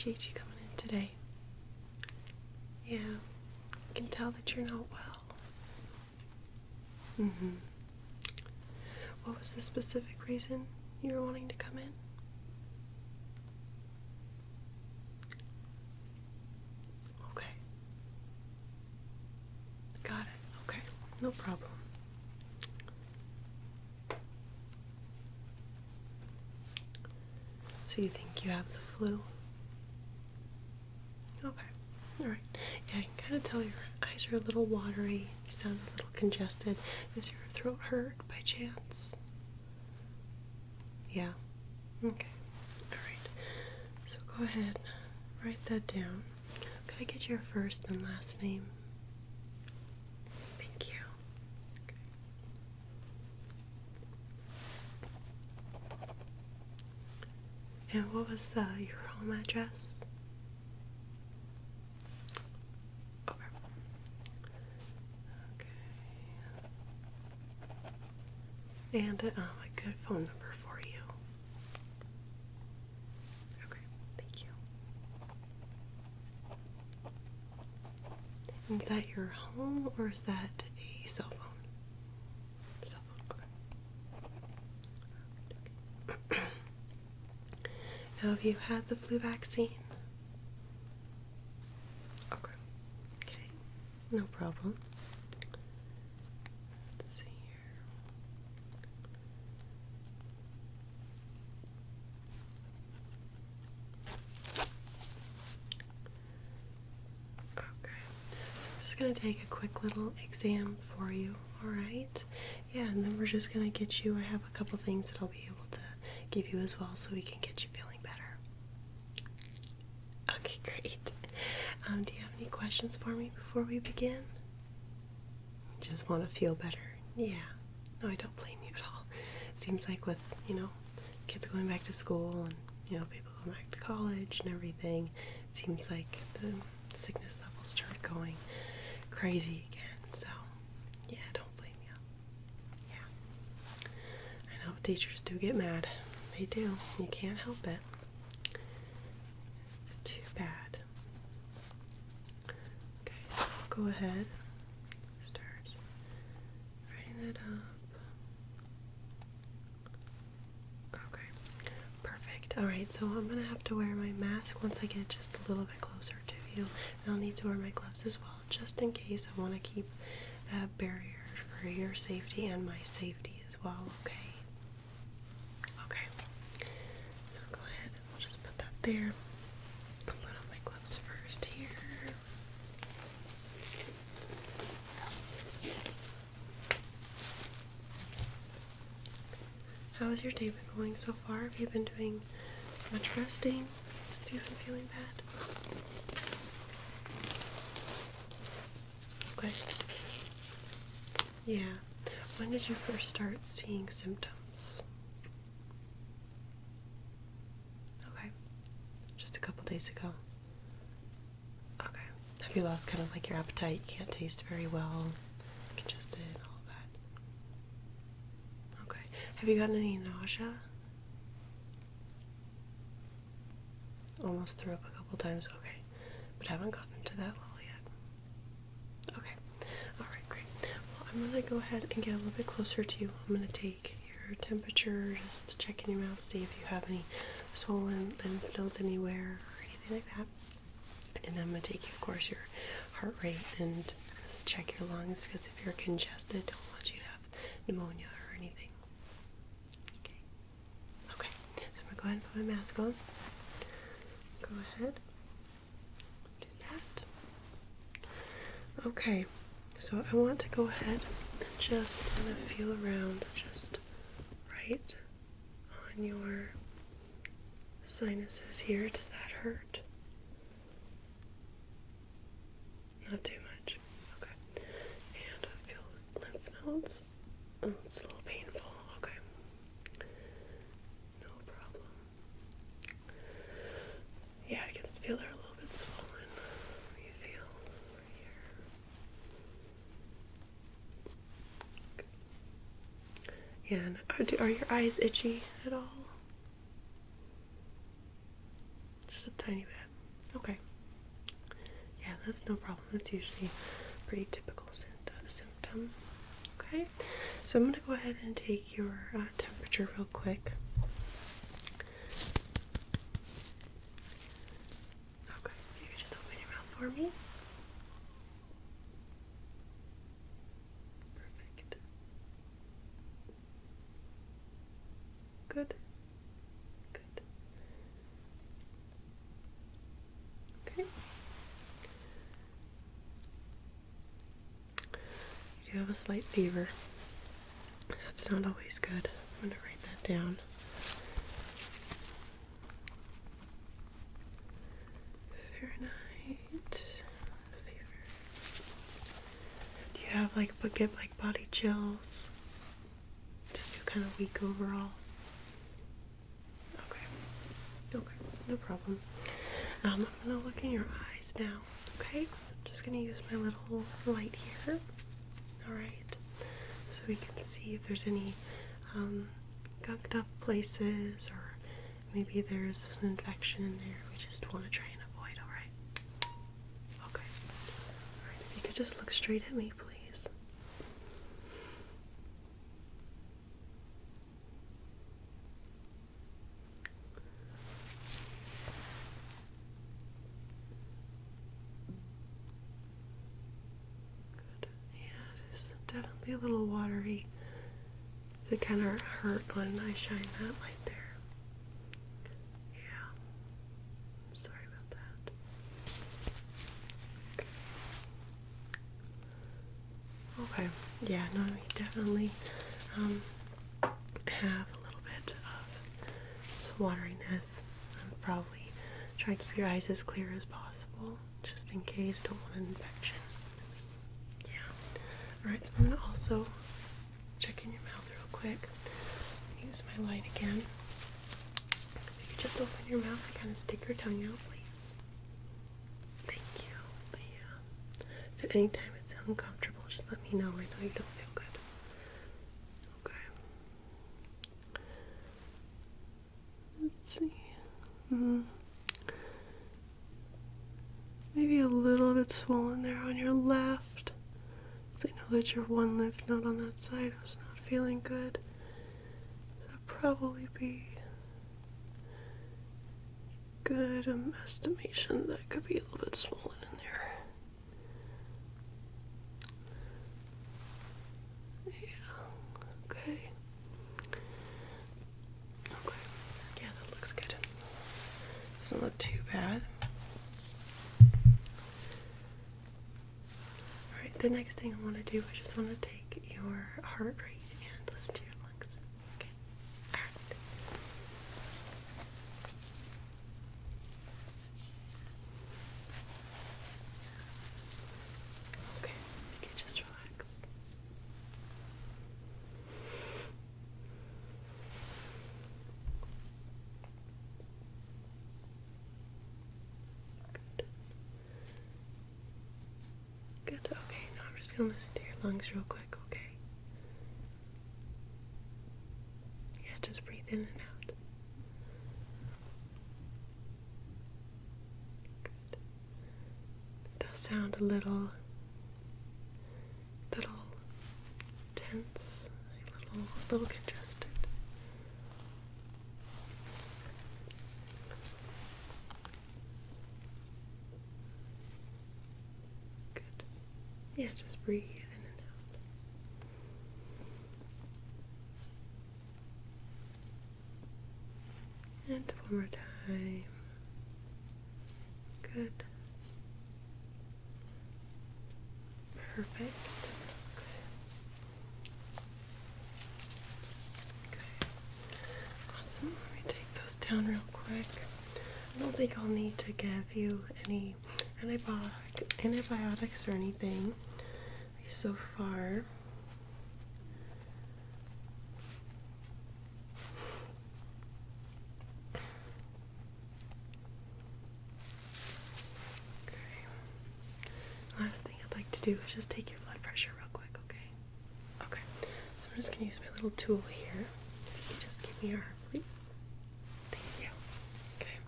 appreciate you coming in today. Yeah, I can tell that you're not well. What was the specific reason you were wanting to come in? Okay. Got it. Okay. No problem. So you think you have the flu? Okay. Alright. Yeah, I can kind of tell your eyes are a little watery. You sound a little congested. Does your throat hurt by chance? Yeah. Okay. Alright. So go ahead. Write that down. Could I get your first and last name? Thank you. Okay. And what was your home address? Okay. Okay. And a good phone number for you. Okay, thank you. And is that your home or is that a cell phone? Cell phone, okay. Now, have you had the flu vaccine? Okay. Okay, no problem. Let's see here. Okay, so I'm just going to take a quick little exam for you, alright? Yeah, and then we're just going to get you, I have a couple things that I'll be able to give you as well so we can get you feeling better. Okay, great. Do you have any questions for me before we begin? Just want to feel better. Yeah. No, I don't blame you at all. It seems like with, kids going back to school and, people going back to college and everything, it seems like the sickness levels start going crazy again. So, yeah, don't blame you. Yeah. I know teachers do get mad. They do. You can't help it. It's too bad. Okay, so go ahead. Start writing that up. Okay, perfect. Alright, so I'm going to have to wear my mask once I get just a little bit closer to you. And I'll need to wear my gloves as well, just in case. I want to keep that barrier for your safety and my safety as well, okay? Okay, so go ahead and we'll just put that there. I'll put on my gloves first here. How has your day been going so far? Have you been doing much resting since you've been feeling bad? Okay. Yeah. When did you first start seeing symptoms? Okay. Just a couple days ago. Okay. Have you lost kind of like your appetite? You can't taste very well, congested, all of that. Okay. Have you gotten any nausea? Almost threw up a couple times. Okay. But haven't gotten to that level yet. Okay. Alright, great. Well, I'm going to go ahead and get a little bit closer to you. I'm going to take your temperature, just to check in your mouth, see if you have any swollen lymph nodes anywhere or anything like that. And I'm going to take you, of course, your heart rate and just check your lungs, because if you're congested, don't want you to have pneumonia or anything. Okay. Okay. So I'm going to go ahead and put my mask on. Go ahead. Do that. Okay. So I want to go ahead and just kind of feel around just right on your sinuses here. Does that hurt? Not too much. Okay. And I feel lymph nodes. Oh, it's a little painful. Okay. No problem. Yeah, I can feel they're a little bit swollen. You feel right here. Yeah, and are your eyes itchy at all? Just a tiny bit. Okay. Yeah, that's no problem. That's usually a pretty typical symptom. Okay. So I'm going to go ahead and take your temperature real quick. Okay. You can just open your mouth for me. Perfect. Good. Good. Okay. You do have a slight fever. That's not always good. I'm going to write that down. Fahrenheit fever. Do you have get body chills? Just feel kind of weak overall. Okay. Okay, no problem. I'm gonna look in your eyes now. Okay. I'm just gonna use my little light here. All right. So we can see if there's any gunked up places, or maybe there's an infection in there. We just want to try and avoid. All right. Okay. All right. If you could just look straight at me, please. Good. Yeah, it is definitely a little watery. It kind of hurt when I shine that light there. Yeah. I'm sorry about that. Okay. Yeah, no, you definitely have a little bit of wateriness. I'll probably try to keep your eyes as clear as possible, just in case. Don't want an infection. Yeah. Alright, so I'm going to also check in your mouth real quick. Use my light again. If you just open your mouth and kind of stick your tongue out, please. Thank you. Yeah. If at any time it's uncomfortable, just let me know. I know you don't feel good. Okay. Let's see. Maybe a little bit swollen there on your left. Because I know that your one lymph node on that side was not feeling good. So that'd probably be good estimation that could be a little bit swollen in there. Yeah. Okay. Okay. Yeah, that looks good. Doesn't look too bad. Alright, the next thing I want to do, I just want to take your heart rate and listen to your lungs. Okay. Alright. Okay, you can just relax. Good. Good. Okay, now I'm just gonna listen to your lungs real quick, okay? Yeah, just breathe in and out. Good. It does sound a little tense, a little congested. Good. Yeah, just breathe in and out. And one more time. Good. Perfect. Okay. Awesome. Let me take those down real quick. I don't think I'll need to give you any antibiotics or anything so far. Okay. Last thing I'd like to do is just take your blood pressure real quick, okay? Okay. So I'm just gonna use my little tool here. If you could just give me your heart, please. Thank you. Okay.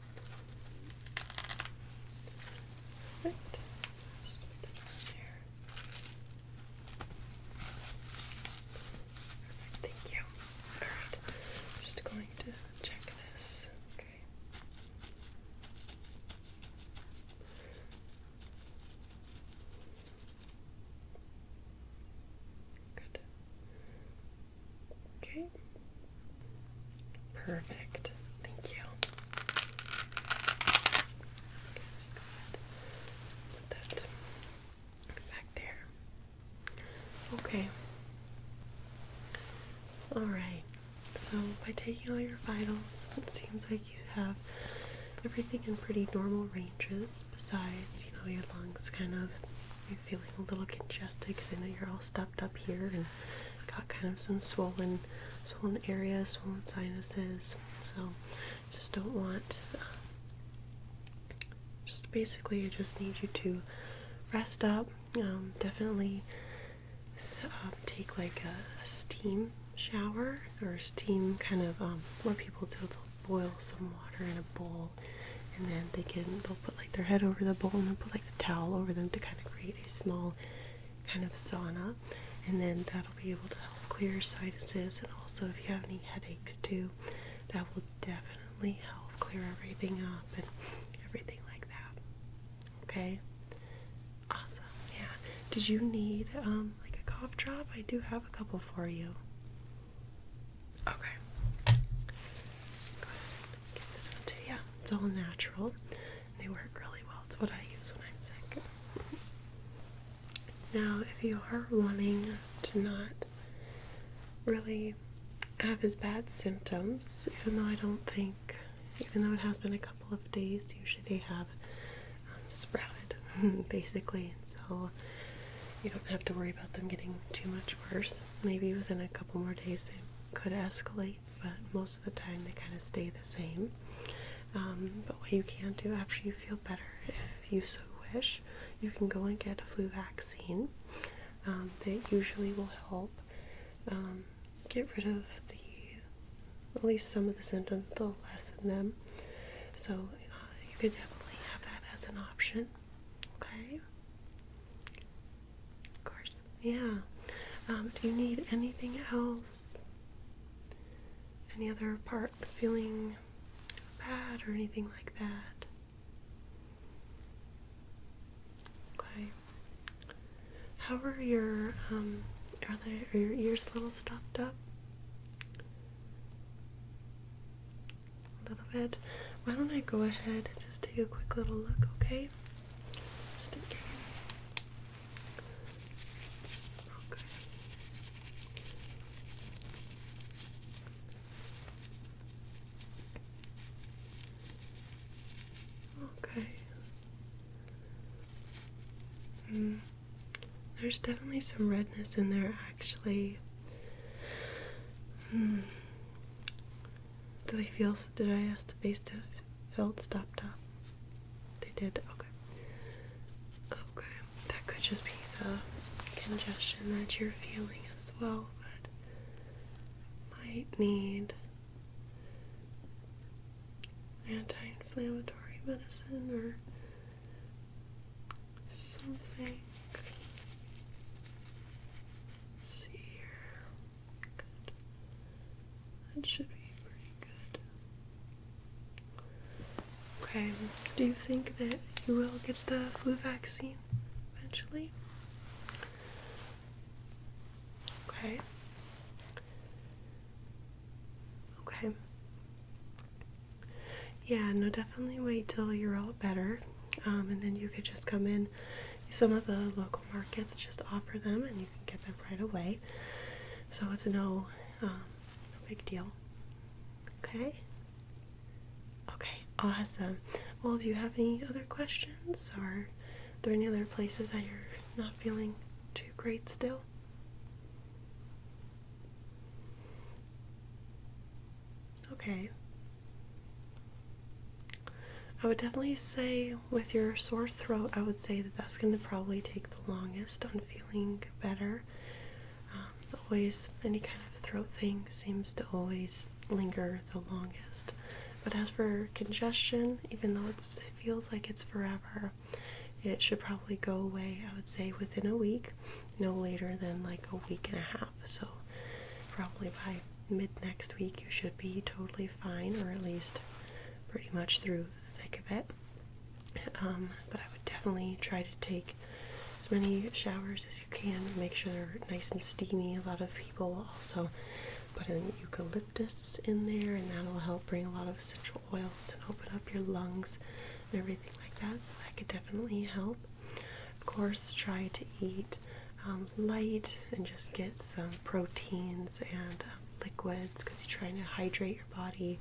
Okay. Perfect. Thank you. Okay, just go ahead. Put that back there. Okay. Alright. So by taking all your vitals, it seems like you have everything in pretty normal ranges, besides, your lungs kind of, you're feeling a little congested because I know you're all stuffed up here and got kind of some swollen areas, swollen sinuses. So just don't want, just basically I just need you to rest up. Definitely take like a steam shower, or steam kind of, what people do, they'll boil some water in a bowl, and then they'll put like their head over the bowl and then put like the towel over them to kind of create a small kind of sauna, and then that'll be able to help clear your sinuses, and also if you have any headaches too, that will definitely help clear everything up and everything like that. Okay? Awesome. Yeah. Did you need like a cough drop? I do have a couple for you. Okay. Go ahead and get this one too. Yeah, it's all natural. They work really well. It's what I use when I'm sick. Now, if you are wanting to not really have as bad symptoms, even though it has been a couple of days, usually they have sprouted, basically, so you don't have to worry about them getting too much worse. Maybe within a couple more days they could escalate, but most of the time they kind of stay the same. But what you can do after you feel better, if you so wish, you can go and get a flu vaccine. That usually will help get rid of at least some of the symptoms, they'll lessen them. So you could definitely have that as an option. Okay? Of course. Yeah. Do you need anything else? Any other part feeling bad or anything like that? Okay. How are your are your ears a little stopped up? A little bit. Why don't I go ahead and just take a quick little look, okay? Just in case. Okay. Okay. There's definitely some redness in there, actually. Did I ask if they still felt stopped up? They did? Okay. Okay. That could just be the congestion that you're feeling as well, but might need anti-inflammatory medicine or something. Let's see here. Good. That should be pretty good. Okay. Do you think that you will get the flu vaccine eventually? Okay. Okay. Yeah, no, definitely wait till you're all better, and then you could just come in. Some of the local markets just offer them, and you can get them right away. So it's no big deal. Okay? Okay, awesome. Well, do you have any other questions, or are there any other places that you're not feeling too great still? Okay. I would definitely say with your sore throat, I would say that that's going to probably take the longest on feeling better. Always, any kind of throat thing seems to always linger the longest. But as for congestion, even though it feels like it's forever, it should probably go away, I would say, within a week, no later than like a week and a half. So probably by mid next week you should be totally fine, or at least pretty much through the thick of it. But I would definitely try to take as many showers as you can, make sure they're nice and steamy. A lot of people also put an eucalyptus in there, and that'll help bring a lot of essential oils and open up your lungs and everything like that, so that could definitely help. Of course, try to eat light and just get some proteins and liquids, because you're trying to hydrate your body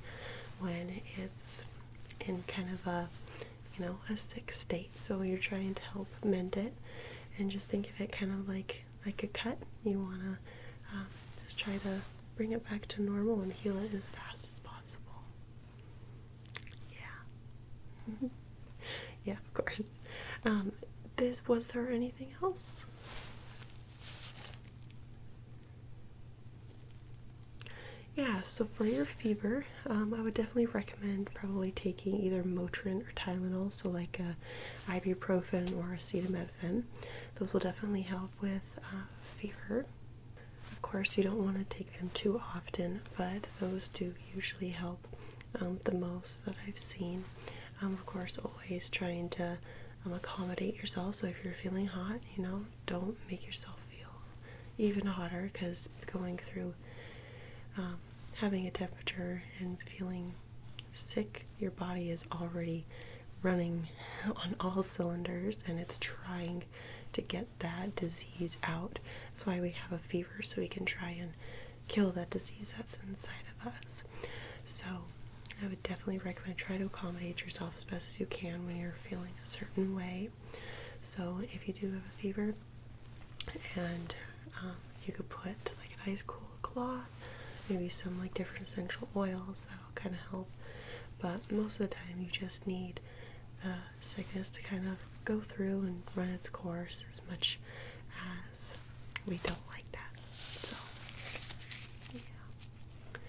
when it's in kind of a, a sick state. So you're trying to help mend it, and just think of it kind of like a cut. You want to just try to bring it back to normal and heal it as fast as possible. Yeah. Yeah, of course. Was there anything else? Yeah, so for your fever, I would definitely recommend probably taking either Motrin or Tylenol, so like ibuprofen or acetaminophen. Those will definitely help with fever. Of course, you don't want to take them too often, but those do usually help the most that I've seen. Of course, always trying to accommodate yourself, so if you're feeling hot, don't make yourself feel even hotter, because going through having a temperature and feeling sick, your body is already running on all cylinders, and it's trying to get that disease out. That's why we have a fever, so we can try and kill that disease that's inside of us. So I would definitely recommend try to accommodate yourself as best as you can when you're feeling a certain way. So if you do have a fever, and you could put like a nice cool cloth, maybe some like different essential oils, that'll kind of help. But most of the time you just need the sickness to kind of go through and run its course, as much as we don't like that. So yeah.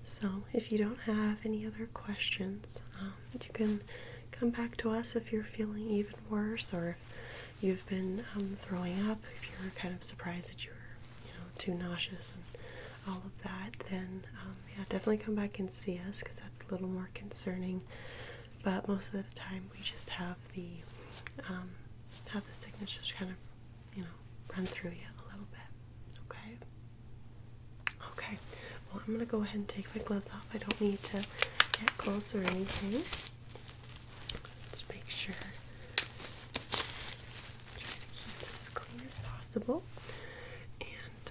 So if you don't have any other questions, you can come back to us if you're feeling even worse, or if you've been throwing up, if you're kind of surprised that you're too nauseous and all of that, then yeah, definitely come back and see us, because that's a little more concerning. But most of the time we just have the sickness just kind of run through you a little bit. Okay, well, I'm gonna go ahead and take my gloves off. I don't need to get close or anything, just to make sure. Try to keep it as clean as possible. And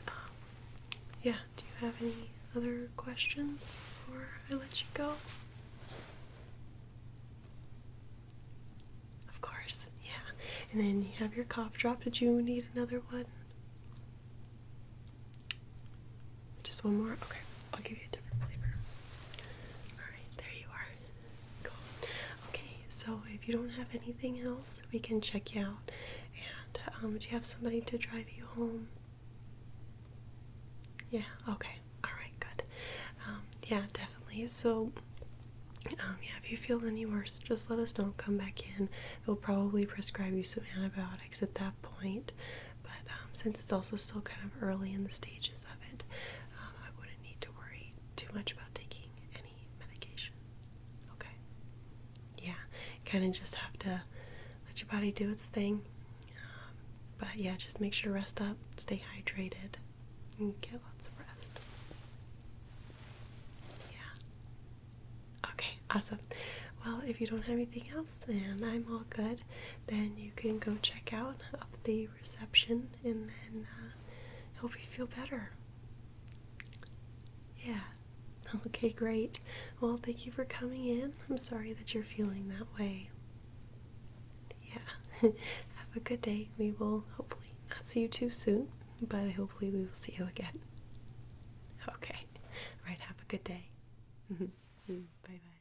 yeah, do you have any other questions before I let you go? Of course, yeah. And then you have your cough drop. Did you need another one? Just one more? Okay, I'll give you a different flavor. Alright, there you are. Cool. Okay, so if you don't have anything else, we can check you out. And do you have somebody to drive you home? Yeah, okay. Alright, good. Yeah, definitely. So, yeah, if you feel any worse, just let us know. Come back in. They'll probably prescribe you some antibiotics at that point. But since it's also still kind of early in the stages of it, I wouldn't need to worry too much about taking any medication. Okay? Yeah, kind of just have to let your body do its thing. But yeah, just make sure to rest up, stay hydrated, and get lots of rest. Yeah. Okay, awesome. Well, if you don't have anything else and I'm all good, then you can go check out up the reception, and then hope you feel better. Yeah. Okay, great. Well, thank you for coming in. I'm sorry that you're feeling that way. Yeah. Have a good day. We will hopefully not see you too soon, but hopefully we will see you again. Okay. All right, have a good day. Bye-bye.